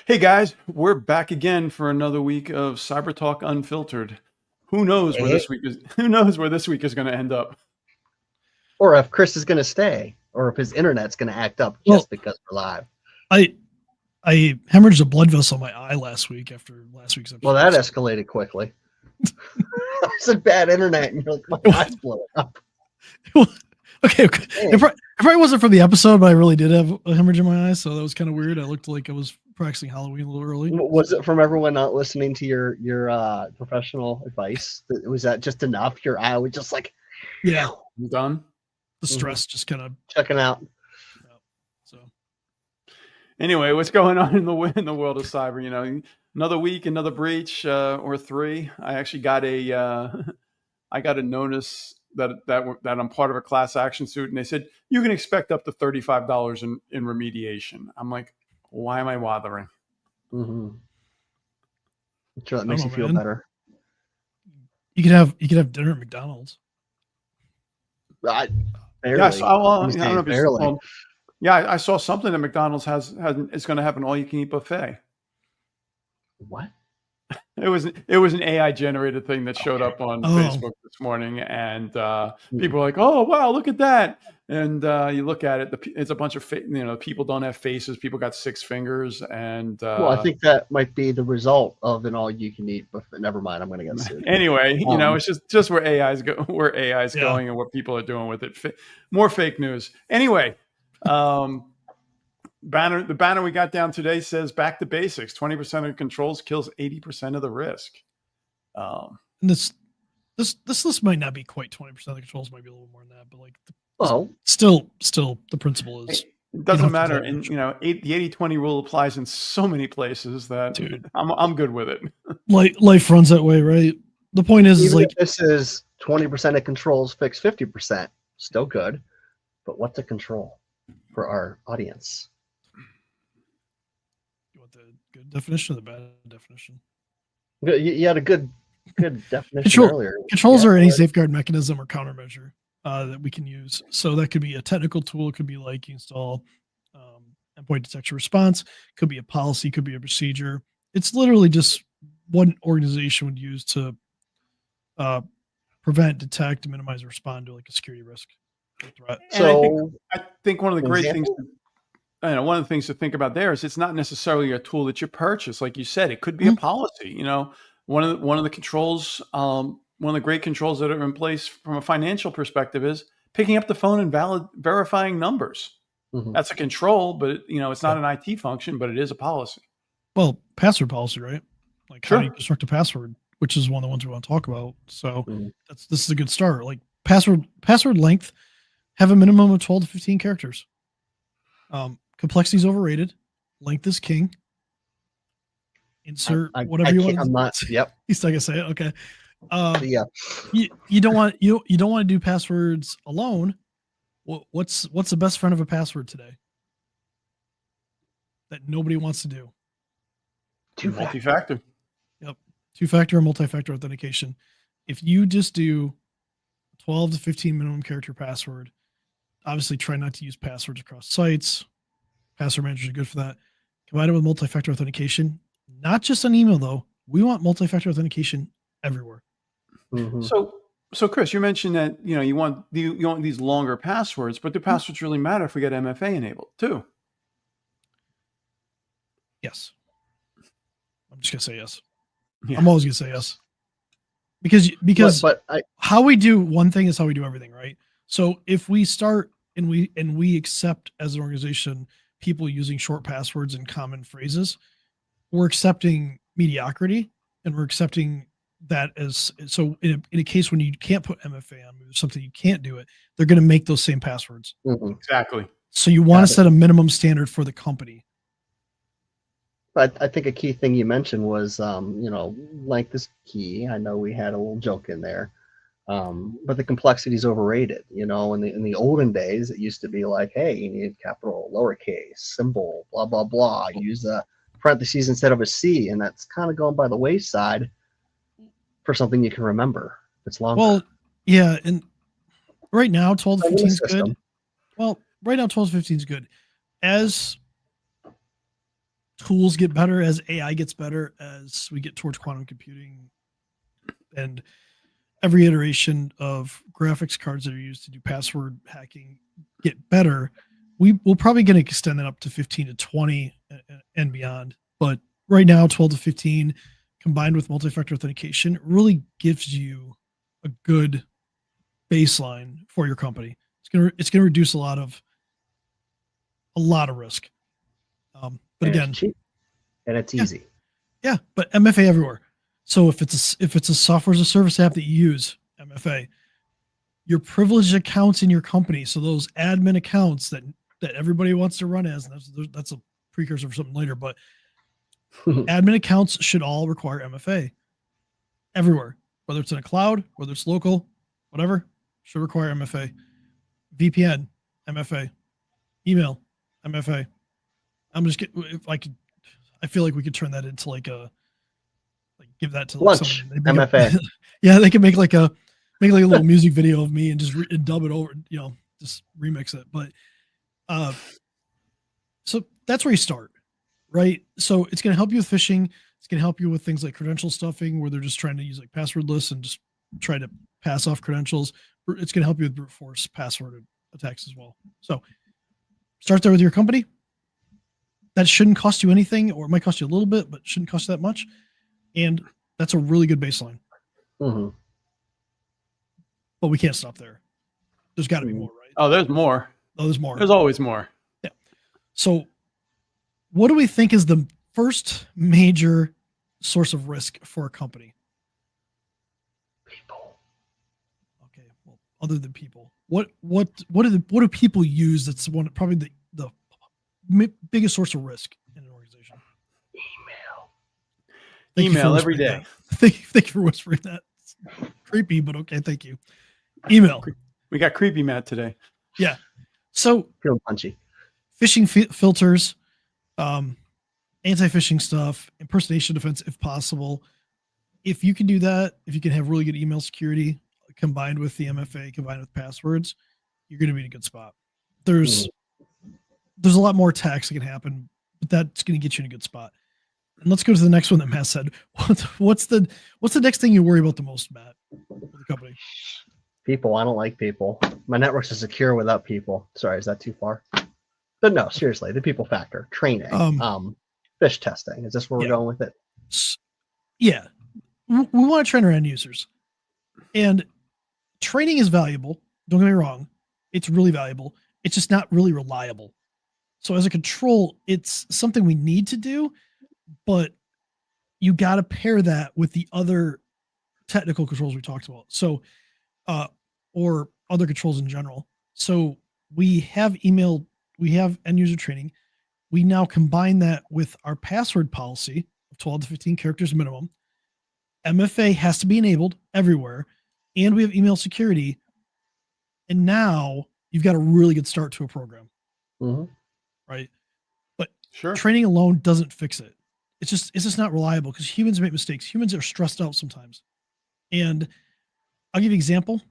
Hey guys, we're back again for another week of Cyber Talk Unfiltered. Who knows where Eh? this week is? Who knows where this week is going to end up? Or if Chris is going to stay, or if his internet's going to act up Well, just because we're live. I hemorrhaged a blood vessel in my eye last week after last week's episode. Well, that escalated quickly. I said bad internet, and you're like, my eyes blowing up. Okay. It probably wasn't from the episode, but I really did have a hemorrhage in my eye, so that was kind of weird. I looked like I was practicing Halloween a little early. Was it from everyone not listening to your professional advice? Was that just enough? Your eye was just like, Yeah, I'm done. the stress just kind of checking out. So Anyway, what's going on in the world of cyber? You know, another week, another breach, or three. I actually got a notice that I'm part of a class action suit, and they said you can expect up to $35 in remediation. I'm like, why am I bothering? Mm-hmm. I'm sure that makes you feel man. better. You could have dinner at McDonald's. Barely. Yes, I don't know if it's, barely. yeah, I saw something that McDonald's is going to have an all-you-can-eat buffet. What? It was an AI generated thing that showed up on Facebook this morning, and people were like, "Oh wow, look at that!" And you look at it, it's a bunch of people don't have faces. People got 6 fingers, and Well, I think that might be the result of an all-you-can-eat buffet. Never mind, I'm going to get sued. Anyway, it's just where AI's going and what people are doing with it. More fake news. Anyway, the banner we got down today says back to basics. 20% of controls kills 80% of the risk. And this list might not be quite 20% of the controls, might be a little more than that, but like still the principle is it doesn't matter. And the 80-20 rule applies in so many places that dude, I'm good with it. Life runs that way, right? The point is like if this is 20% of controls fix 50%, still good. But what's a control for our audience? You want the good definition or the bad definition? You had a good definition earlier. Controls are any safeguard mechanism or countermeasure that we can use. So that could be a technical tool. It could be like you install endpoint detection response. Could be a policy. Could be a procedure. It's literally just what an organization would use to prevent, detect, minimize, or respond to like a security risk or threat. So I think one of the great things. One of the things to think about there is it's not necessarily a tool that you purchase, like you said. It could be a policy. One of the controls, one of the great controls that are in place from a financial perspective is picking up the phone and verifying numbers. Mm-hmm. That's a control, but it's not an IT function, but it is a policy. Well, password policy, right? Like how do you construct a password, which is one of the ones we want to talk about. So this is a good start. Like password length, have a minimum of 12 to 15 characters. Complexity is overrated. Length is king. Insert whatever you want. I'm not. Yep. He's not gonna say it. Okay. Yeah. You don't want to do passwords alone. What's the best friend of a password today that nobody wants to do? Multi-factor. Yep. 2-factor or multi-factor authentication. If you just do 12 to 15 minimum character password, obviously try not to use passwords across sites. Password managers are good for that. Combine it with multi-factor authentication, not just on email though. We want multi-factor authentication everywhere. Mm-hmm. So Chris, you mentioned that you want these longer passwords, but do passwords really matter if we get MFA enabled too? Yes. I'm just gonna say yes. Yeah. I'm always gonna say yes. Because how we do one thing is how we do everything, right? So if we start and we accept as an organization people using short passwords and common phrases, we're accepting mediocrity, and we're accepting that as so in a case when you can't put MFA on something, you can't do it, they're going to make those same passwords. Mm-hmm. Exactly. So you want to set a minimum standard for the company. But I think a key thing you mentioned was length is key. I know we had a little joke in there. But the complexity is overrated. In the olden days, it used to be like, hey, you need capital, lowercase, symbol, blah, blah, blah. Use a parentheses instead of a C. And that's kind of going by the wayside for something you can remember. It's longer. Well, yeah. And right now, 12 to 15 is good. Well, right now, 12 to 15 is good. As tools get better, as AI gets better, as we get towards quantum computing, and every iteration of graphics cards that are used to do password hacking get better, we'll probably going to extend that up to 15 to 20 and beyond. But right now, 12 to 15 combined with multi-factor authentication really gives you a good baseline for your company. It's gonna reduce a lot of risk. But and again, it's cheap and it's easy. Yeah, but MFA everywhere. So if it's a software as a service app that you use, MFA, your privileged accounts in your company, so those admin accounts that everybody wants to run as, and that's a precursor for something later, but admin accounts should all require MFA everywhere, whether it's in a cloud, whether it's local, whatever, should require MFA. VPN, MFA. Email, MFA. I feel like we could turn that into give that to lunch, MFA. Yeah, they could make like a little music video of me and just dub it over, just remix it. But so that's where you start, right? So it's going to help you with phishing. It's going to help you with things like credential stuffing, where they're just trying to use like password lists and just try to pass off credentials. It's going to help you with brute force password attacks as well. So start there with your company. That shouldn't cost you anything, or it might cost you a little bit, but shouldn't cost you that much. And that's a really good baseline. Mm-hmm. But we can't stop there. There's got to be more, right? Oh, there's more. Oh, there's more. There's always more. Yeah. So what do we think is the first major source of risk for a company? People. Okay. Well, other than people, what do people use? That's probably the biggest source of risk in an organization. Email every day. Thank you for whispering that. It's creepy, but okay. Thank you. Email. We got creepy Matt today. Yeah. So feel punchy. Phishing filters, anti-phishing stuff, impersonation defense, if possible. If you can do that, if you can have really good email security combined with the MFA, combined with passwords, you're going to be in a good spot. There's a lot more attacks that can happen, but that's going to get you in a good spot. And let's go to the next one that Matt said. What's the next thing you worry about the most, Matt, with the company? People. I don't like people. My networks are secure without people. Sorry, is that too far? But no, seriously, the people factor. Training. Phish testing. Is this where we're going with it? Yeah. We want to train our end users. And training is valuable. Don't get me wrong. It's really valuable. It's just not really reliable. So as a control, it's something we need to do, but you got to pair that with the other technical controls we talked about. So, or other controls in general. So we have email, we have end user training. We now combine that with our password policy of 12 to 15 characters minimum. MFA has to be enabled everywhere. And we have email security. And now you've got a really good start to a program. Mm-hmm. Right. But sure, training alone doesn't fix it. It's just not reliable because humans make mistakes. Humans are stressed out sometimes. And I'll give you an example.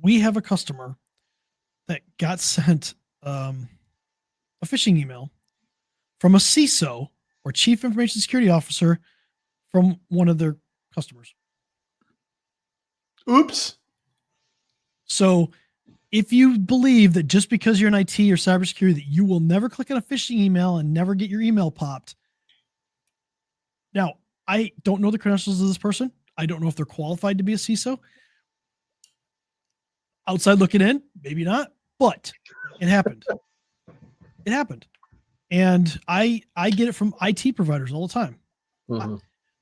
We have a customer that got sent a phishing email from a CISO, or Chief Information Security Officer, from one of their customers. Oops. So if you believe that just because you're in IT or cybersecurity that you will never click on a phishing email and never get your email popped. Now, I don't know the credentials of this person. I don't know if they're qualified to be a CISO. Outside looking in, maybe not, but it happened. It happened. And I get it from IT providers all the time. Mm-hmm.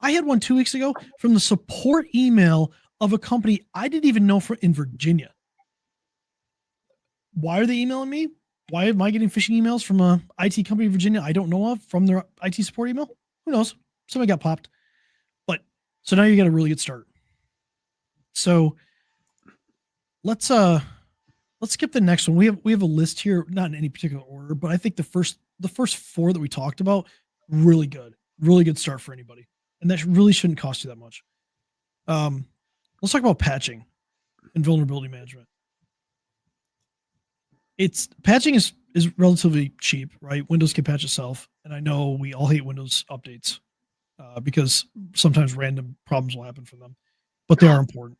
I had one 2 weeks ago from the support email of a company I didn't even know in Virginia. Why are they emailing me? Why am I getting phishing emails from a IT company in Virginia I don't know of from their IT support email? Who knows? Somebody got popped. But so now you got a really good start. So let's skip the next one. We have a list here, not in any particular order, but I think the first four that we talked about, really good start for anybody. And that really shouldn't cost you that much. Let's talk about patching and vulnerability management. it's patching is relatively cheap, right? Windows can patch itself, and I know we all hate Windows updates because sometimes random problems will happen from them, but they are important.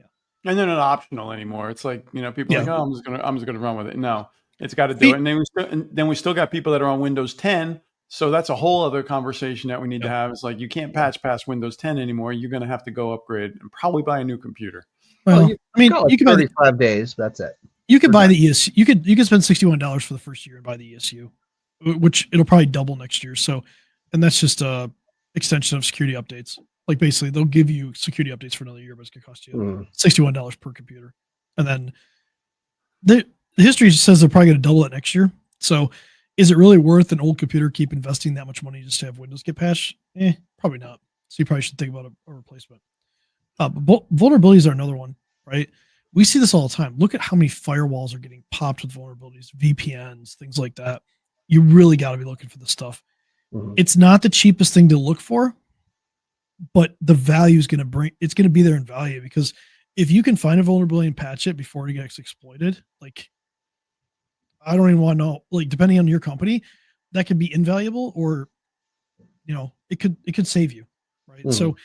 Yeah, and they're not optional anymore. It's like, people are like, oh, I'm just gonna run with it. No, it's got to do it. And then we still got people that are on Windows 10. So that's a whole other conversation that we need to have. It's like you can't patch past Windows 10 anymore. You're going to have to go upgrade and probably buy a new computer. Well, you could buy 35 days. That's it. You could buy the ESU. You could spend $61 for the first year and buy the ESU, which it'll probably double next year. So, and that's just a extension of security updates. Like basically, they'll give you security updates for another year, but it's gonna cost you $61 per computer. And then the history says they're probably gonna double it next year. So, is it really worth an old computer keep investing that much money just to have Windows get patched? Probably not. So you probably should think about a replacement. But vulnerabilities are another one, right? We see this all the time. Look at how many firewalls are getting popped with vulnerabilities, VPNs, things like that. You really got to be looking for this stuff. It's not the cheapest thing to look for, but the value is going to it's going to be there in value, because if you can find a vulnerability and patch it before it gets exploited, like, I don't even want to know, like, depending on your company, that could be invaluable, or, it could save you. Right.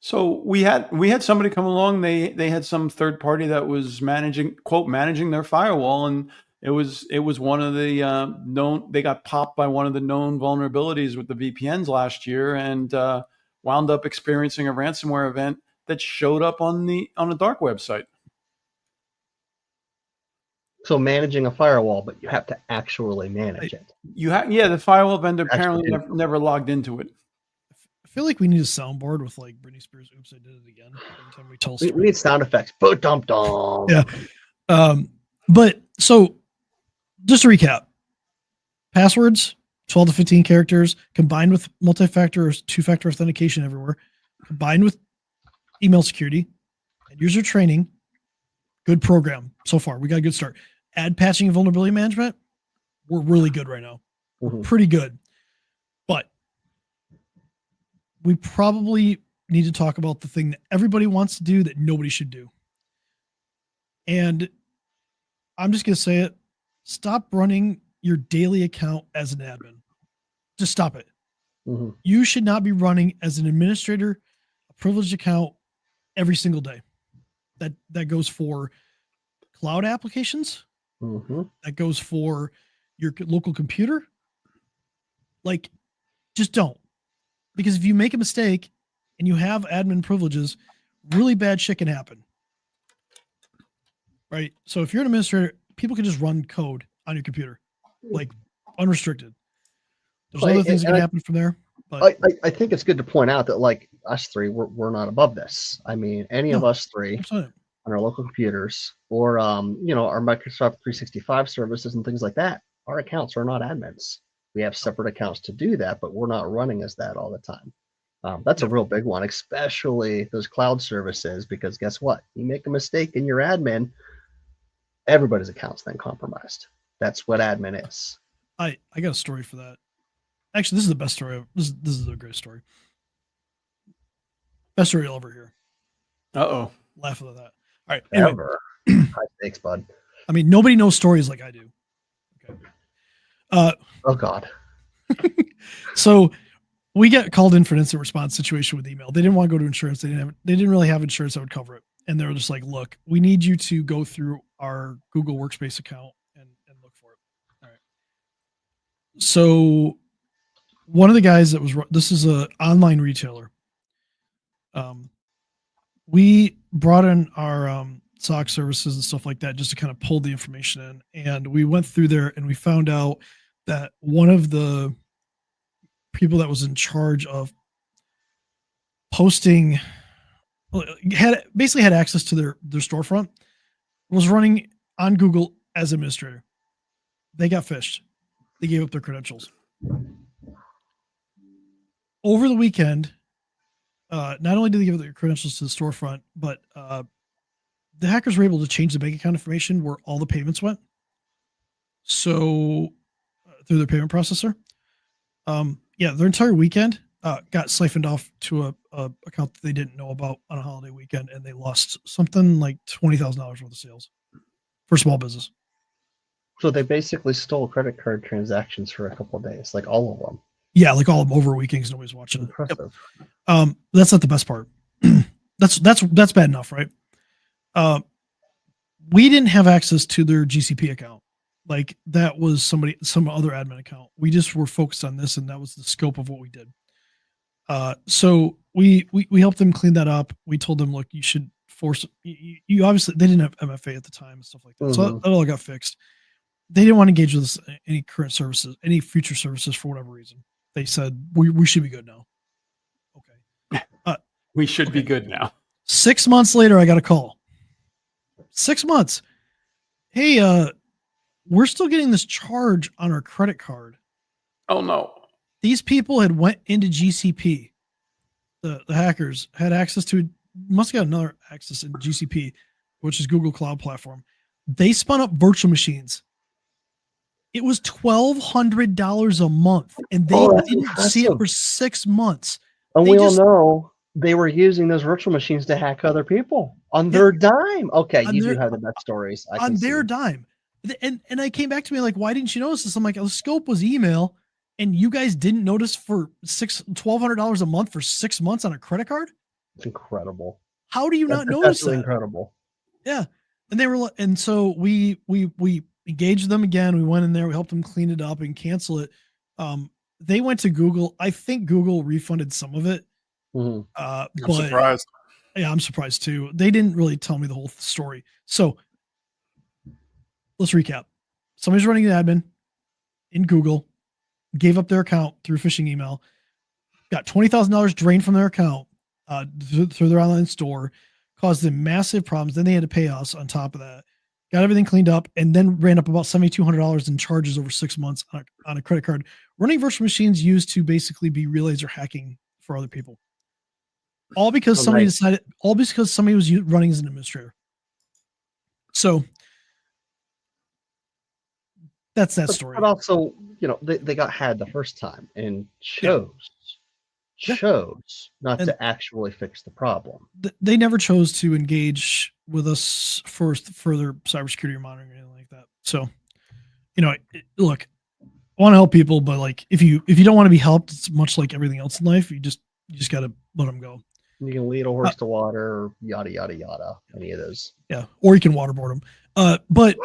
So we had somebody come along. They had some third party that was managing their firewall, and it was one of the known. They got popped by one of the known vulnerabilities with the VPNs last year, and wound up experiencing a ransomware event that showed up on a dark website. So managing a firewall, but you have to actually manage it. The firewall vendor apparently never logged into it. I feel like we need a soundboard with like Britney Spears' "Oops, I Did It Again" every time we tell a story. We need sound effects. Boom, dum, dum. Yeah. But so just to recap, passwords, 12 to 15 characters, combined with multi-factor or two-factor authentication everywhere, combined with email security and user training. Good program so far. We got a good start. Add patching and vulnerability management. We're really good right now. We're pretty good. But we probably need to talk about the thing that everybody wants to do that nobody should do. And I'm just going to say it. Stop running your daily account as an admin. Just stop it. You should not be running as an administrator a privileged account every single day. That goes for cloud applications. That goes for your local computer. Like, just don't. Because if you make a mistake and you have admin privileges, really bad shit can happen. Right? So if you're an administrator, people can just run code on your computer, like unrestricted. There's other things that can happen from there. But I think it's good to point out that, like, us three, we're not above this. I mean, any of us three on our local computers, or our Microsoft 365 services and things like that, our accounts are not admins. We have separate accounts to do that, but we're not running as that all the time. That's a real big one, especially those cloud services, because guess what? You make a mistake in your admin, everybody's account's then compromised. That's what admin is. I got a story for that. Actually, this is the best story. This is a great story. Best story you'll ever hear. Uh-oh. Laugh at that. All right. Anyway. High stakes, bud. I mean, nobody knows stories like I do. Okay. Oh, God. So we get called in for an instant response situation with email. They didn't want to go to insurance. They didn't really have insurance that would cover it. And they were just like, look, we need you to go through our Google Workspace account and look for it. All right. So one of the guys this is an online retailer. We brought in our SOC services and stuff like that just to kind of pull the information in. And we went through there and we found out that one of the people that was in charge of posting had access to their storefront, was running on Google as administrator. They got phished. They gave up their credentials. Over the weekend, not only did they give up their credentials to the storefront, but the hackers were able to change the bank account information where all the payments went. So through their payment processor. Their entire weekend got siphoned off to a account that they didn't know about on a holiday weekend, and they lost something like $20,000 worth of sales for small business. So they basically stole credit card transactions for a couple of days, like all of them. Yeah, like all of them over a weekend. Nobody's watching. Impressive. Yep. That's not the best part. that's bad enough, right? We didn't have access to their GCP account. Like that was some other admin account. We just were focused on this, and that was the scope of what we did. So we helped them clean that up. We told them, look, you should force. You obviously they didn't have MFA at the time and stuff like that, so that all got fixed. They didn't want to engage with us, any current services, any future services for whatever reason. They said we should be good now. Okay, we should be good now. 6 months later, I got a call. 6 months. Hey, we're still getting this charge on our credit card. Oh no. These people had went into GCP. The hackers had access to, must have got another access in GCP, which is Google Cloud Platform. They spun up virtual machines. It was $1,200 a month, and they didn't see it for 6 months. And we all know they were using those virtual machines to hack other people on their dime. Okay, you do have the best stories. On their dime. And I came back to me like, why didn't you notice this? I'm like, the scope was email, and you guys didn't notice for $1,200 a month for 6 months on a credit card? It's incredible. How do you not notice that? Incredible. Yeah. And so we engaged them again. We went in there, we helped them clean it up and cancel it. They went to Google. I think Google refunded some of it. I'm surprised. Yeah, I'm surprised too. They didn't really tell me the whole story. So let's recap. Somebody's running an admin in Google, gave up their account through phishing email, got $20,000 drained from their account through their online store, caused them massive problems. Then they had to pay us on top of that. Got everything cleaned up, and then ran up about $7,200 in charges over 6 months on a credit card. Running virtual machines used to basically be relays or hacking for other people. All because somebody was running as an administrator. So that's that story. But also, they got had the first time and chose not to actually fix the problem. They never chose to engage with us for further cybersecurity or monitoring or anything like that. So, look, I want to help people, but like if you don't want to be helped, it's much like everything else in life. You just got to let them go. You can lead a horse to water, or yada yada yada. Any of those. Yeah, or you can waterboard them. But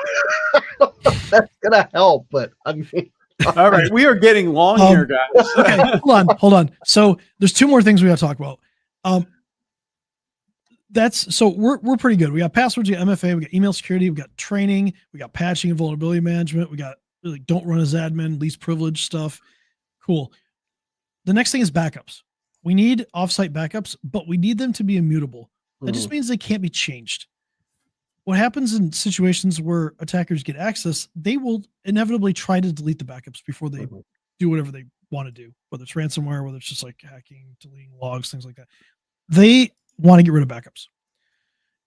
that's gonna help. But I mean. All right, we are getting long here, guys. Okay, hold on. So there's two more things we got to talk about. We're pretty good. We got passwords, we got MFA, we got email security, we got training, we got patching and vulnerability management, we got don't run as admin, least privilege stuff. Cool. The next thing is backups. We need offsite backups, but we need them to be immutable. That just means they can't be changed. What happens in situations where attackers get access, they will inevitably try to delete the backups before they do whatever they want to do, whether it's ransomware, whether it's just like hacking, deleting logs, things like that. They want to get rid of backups.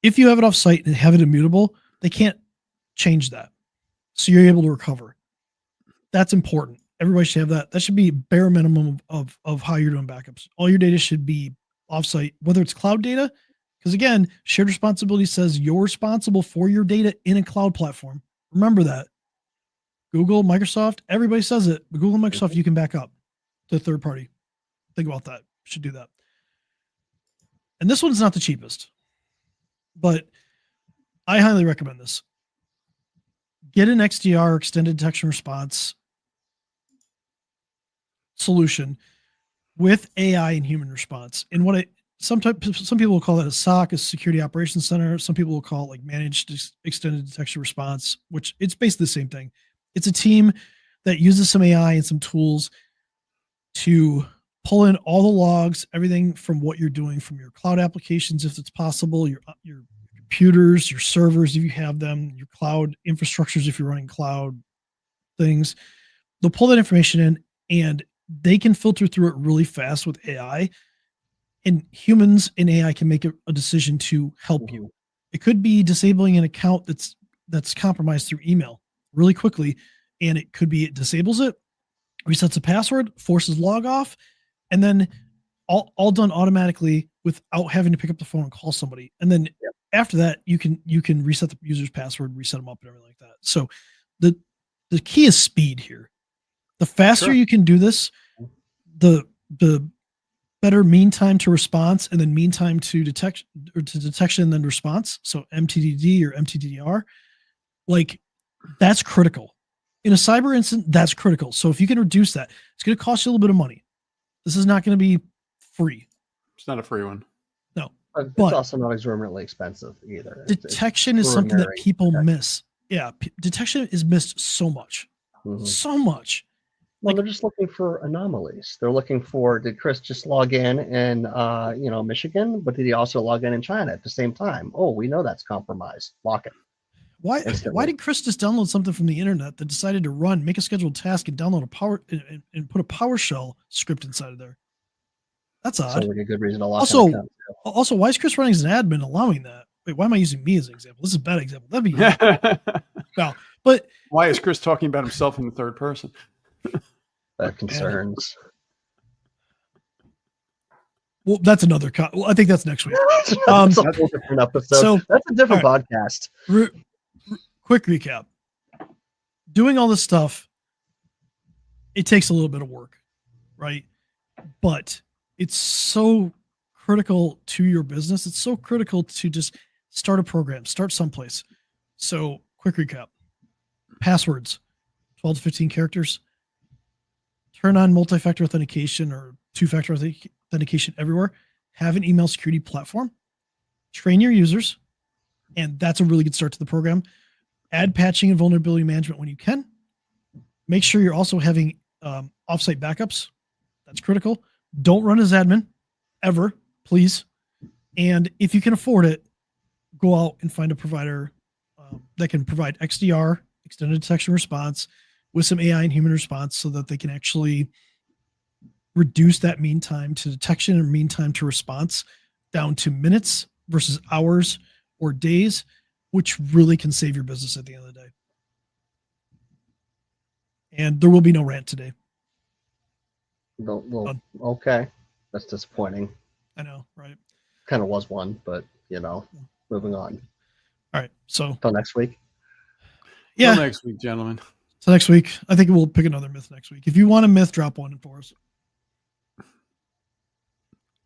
If you have it offsite and have it immutable, they can't change that. So you're able to recover. That's important. Everybody should have that. That should be bare minimum of how you're doing backups. All your data should be offsite, whether it's cloud data, because again, shared responsibility says you're responsible for your data in a cloud platform. Remember that. Google, Microsoft, everybody says it, but Google and Microsoft, you can back up to a third party. Think about that. Should do that. And this one's not the cheapest, but I highly recommend this. Get an XDR, extended detection response solution with AI and human response. And some people will call that a SOC, a security operations center. Some people will call it like managed extended detection response, which it's basically the same thing. It's a team that uses some AI and some tools to pull in all the logs, everything from what you're doing from your cloud applications, if it's possible, your computers, your servers, if you have them, your cloud infrastructures, if you're running cloud things. They'll pull that information in and they can filter through it really fast with AI, and humans and AI can make a decision to help you. It could be disabling an account that's compromised through email really quickly, and it could be it disables it, resets a password, forces log off, and then all done automatically without having to pick up the phone and call somebody. And then after that, you can reset the user's password, reset them up, and everything like that. So the key is speed here. The faster you can do this, the better mean time to response, and then mean time to detection and then response. So MTDD or MTDR, like that's critical. In a cyber incident, that's critical. So if you can reduce that, it's going to cost you a little bit of money. This is not going to be free. It's not a free one. No. But it's also not exorbitantly expensive either. Detection is something that people miss. Yeah. Detection is missed so much. Mm-hmm. So much. Well, they're just looking for anomalies. They're looking for, did Chris just log in Michigan, but did he also log in China at the same time? Oh, we know that's compromised. Lock it. Why did Chris just download something from the internet that decided to make a scheduled task and download and put a PowerShell script inside of there? That's odd. Sounds like a good reason to lock also, why is Chris running as an admin allowing that? Wait, why am I using me as an example? This is a bad example. That'd be no, but why is Chris talking about himself in the third person? That concerns. Well, that's another. I think that's next week. That's a whole different episode. So that's a different podcast. Quick recap. Doing all this stuff, it takes a little bit of work, right? But it's so critical to your business. It's so critical to just start a program, start someplace. So, quick recap. Passwords, 12 to 15 characters. Turn on multi-factor authentication or two-factor authentication everywhere. Have an email security platform. Train your users. And that's a really good start to the program. Add patching and vulnerability management when you can. Make sure you're also having offsite backups. That's critical. Don't run as admin ever, please. And if you can afford it, go out and find a provider that can provide XDR, extended detection response, with some AI and human response so that they can actually reduce that mean time to detection and mean time to response down to minutes versus hours or days, which really can save your business at the end of the day. And there will be no rant today. Okay. That's disappointing. I know, right? Kind of was one, but, moving on. All right. So until next week. Yeah. Till next week, gentlemen. So next week, I think we'll pick another myth next week. If you want a myth, drop one for us.